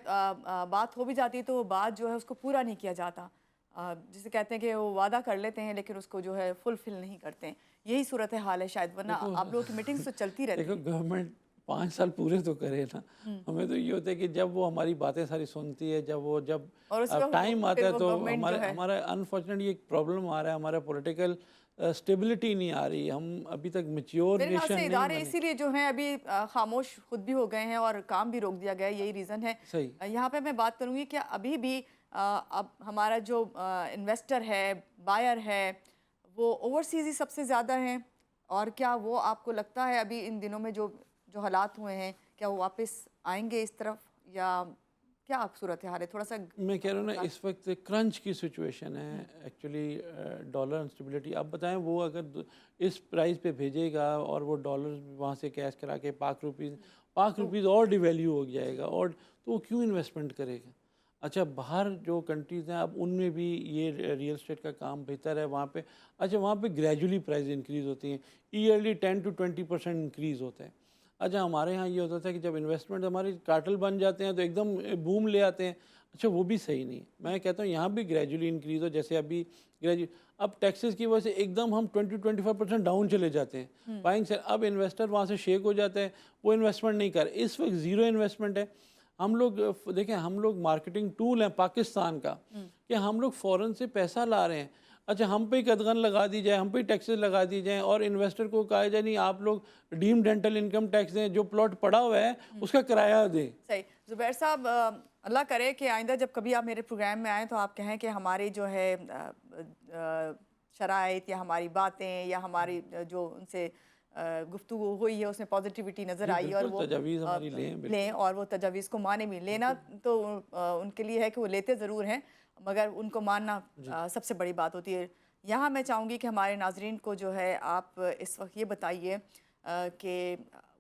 बात हो भी जाती है तो वो बात जो है उसको पूरा नहीं किया जाता। जिसे कहते हैं कि वो वादा कर लेते हैं लेकिन उसको जो है फुलफिल नहीं करते हैं। यही सूरत हाल है शायद, वरना देखो आप लोगों की मीटिंग्स तो चलती रहती देखो हैं। गवर्नमेंट 5 साल पूरे तो करे ना। हमें तो ये होता है कि जब वो हमारी बातें सारी सुनती है, जब और उसके अब टाइम आता फिर है वो तो गवर्नमेंट जो हमारे है, हमारा अनफॉर्चुनेटली एक प्रॉब्लम आ रहा है, हमारा पॉलिटिकल स्टेबिलिटी नहीं आ रही। हम अभी तक मैच्योर मेरे ख्याल नेशन से नहीं इदारे बने। इसीलिए जो हैं अभी खामोश खुद भी हो गए हैं और काम भी रोक दिया गया है, यही रीज़न है। सही। यहाँ पे मैं बात करूँगी कि अभी भी अब हमारा जो इन्वेस्टर है, बायर है, वो ओवरसीज़ ही सबसे ज़्यादा हैं, और क्या वो आपको लगता है अभी इन दिनों में जो जो हालात हुए हैं, क्या वो वापस आएंगे इस तरफ, या क्या आप सूरत हाल है थोड़ा सा मैं कह रहा हूँ ना, बता। इस वक्त क्रंच की सिचुएशन है एक्चुअली। डॉलर अनस्टेबिलिटी, आप बताएं वो अगर इस प्राइस पे भेजेगा और वो डॉलर वहाँ से कैश करा के पाक रुपीज़ और डिवैल्यू हो जाएगा, और तो वो क्यों इन्वेस्टमेंट करेगा। अच्छा, बाहर जो कंट्रीज़ हैं अब उनमें भी ये रियल एस्टेट का काम बेहतर है वहाँ पे। अच्छा, वहाँ पे ग्रेजुअली प्राइस इंक्रीज़ होती हैं, ईयरली 10 to 20% इंक्रीज़ होता है। अच्छा, हमारे यहाँ ये होता था कि जब इन्वेस्टमेंट हमारे कार्टल बन जाते हैं तो एकदम बूम ले आते हैं। अच्छा, वो भी सही नहीं। मैं कहता हूँ यहाँ भी ग्रेजुअली इंक्रीज़ हो, जैसे अभी ग्रेजु अब टैक्सेस की वजह से एकदम हम 20-25% डाउन चले जाते हैं बाइंग से। अब इन्वेस्टर वहाँ से शेक हो जाते हैं, वो इन्वेस्टमेंट नहीं कर। इस वक्त ज़ीरो इन्वेस्टमेंट है। हम लोग देखें, हम लोग मार्केटिंग टूल हैं पाकिस्तान का, कि हम लोग फ़ॉरेन से पैसा ला रहे हैं। अच्छा, हम पे ही कदगन लगा दी जाए, हम पे ही टैक्सेस लगा दी जाए, और इन्वेस्टर को कहा जाए नहीं आप लोग डीम डेंटल इनकम टैक्स दें, जो प्लॉट पड़ा हुआ है उसका किराया दें। सही। ज़ुबैर साहब, अल्लाह करे कि आइंदा जब कभी आप मेरे प्रोग्राम में आएँ तो आप कहें कि हमारी जो है शराइत या हमारी बातें या हमारी जो उनसे गुफ्तगू हुई है उसमें पॉजिटिविटी नज़र जी आई, और बिल्कुल, वो तजावीज़ हमारी लें लें, बिल्कुल। और वो तजावीज़ को माने भी। लेना तो उनके लिए है कि वो लेते ज़रूर हैं, मगर उनको मानना सबसे बड़ी बात होती है। यहाँ मैं चाहूँगी कि हमारे नाजरीन को जो है आप इस वक्त ये बताइए कि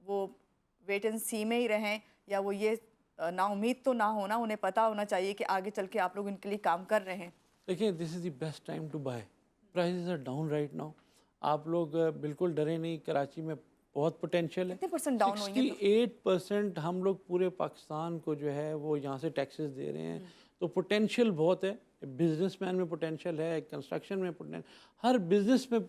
वो वेट एंड सी में ही रहें, या वो ये नाउम्मीद तो ना होना, उन्हें पता होना चाहिए कि आगे चल के आप लोग इनके लिए काम कर रहे हैं। देखिए, this is the best time to buy. Prices are down right now. आप लोग बिल्कुल डरे नहीं, कराची में बहुत पोटेंशियल है। कितने परसेंट डाउन हुई है? 68% हम लोग पूरे पाकिस्तान को जो है वो यहाँ से टैक्सेस दे रहे हैं, तो पोटेंशियल बहुत है। बिजनेसमैन में पोटेंशियल है, कंस्ट्रक्शन में पोटेंशियल, हर बिजनेस में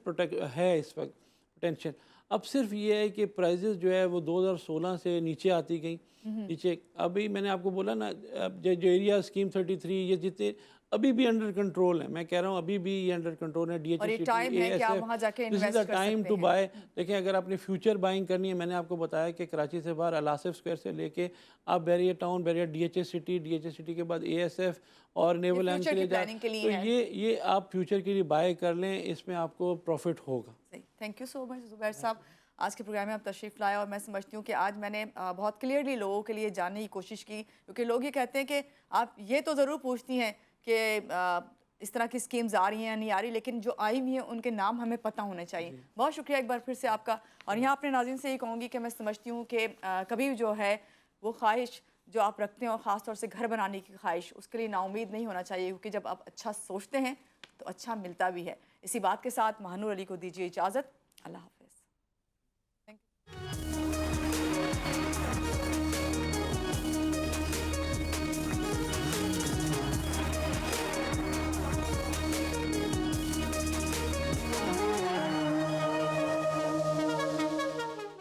है इस वक्त पोटेंशियल। अब सिर्फ ये है कि प्राइजेस जो है वो 2016 से नीचे आती गई नीचे। अभी मैंने आपको बोला ना, अब जो एरिया स्कीम 33 ये जितने अभी भी अंडर कंट्रोल है। मैं कह रहा हूँ अभी भी ये अंडर कंट्रोल है। और ये DHS, टाइम है कि आप वहाँ जाके दिस इज़ इन्वेस्ट द कर टाइम सकते टू हैं। बाय। देखिए, अगर आपने फ्यूचर बाइंग करनी है, मैंने आपको बताया कि कराची से बाहर अलासिफ स्क्वायर से लेके आप barrier town, barrier DHS city के बाद ASF और नेवल एम फ्यूचर के की लिए जा, प्लानिंग के लिए तो है। ये आप फ्यूचर के लिए बाय कर लें, इसमें आपको प्रॉफिट होगा। सही। Thank you so much Zubair साहब, आज के प्रोग्राम में आप तशरीफ़ लाए, और मैं समझती हूँ कि आज मैंने बहुत क्लियरली लोगों के लिए जानने की कोशिश की, क्योंकि लोग ये कहते हैं कि आप ये तो ज़रूर पूछती हैं कि इस तरह की स्कीम्स आ रही हैं या नहीं आ रही, लेकिन जो आई हुई हैं उनके नाम हमें पता होने चाहिए। बहुत शुक्रिया एक बार फिर से आपका। और यहाँ अपने नाज़रीन से ये कहूँगी कि मैं समझती हूँ कि कभी जो है वो ख्वाहिश जो आप रखते हैं, और ख़ास तौर से घर बनाने की ख्वाहिश, उसके लिए नाउम्मीद नहीं होना चाहिए, क्योंकि जब आप अच्छा सोचते हैं तो अच्छा मिलता भी है। इसी बात के साथ महानूर अली को दीजिए इजाज़त। अल्लाह हाफ़िज़।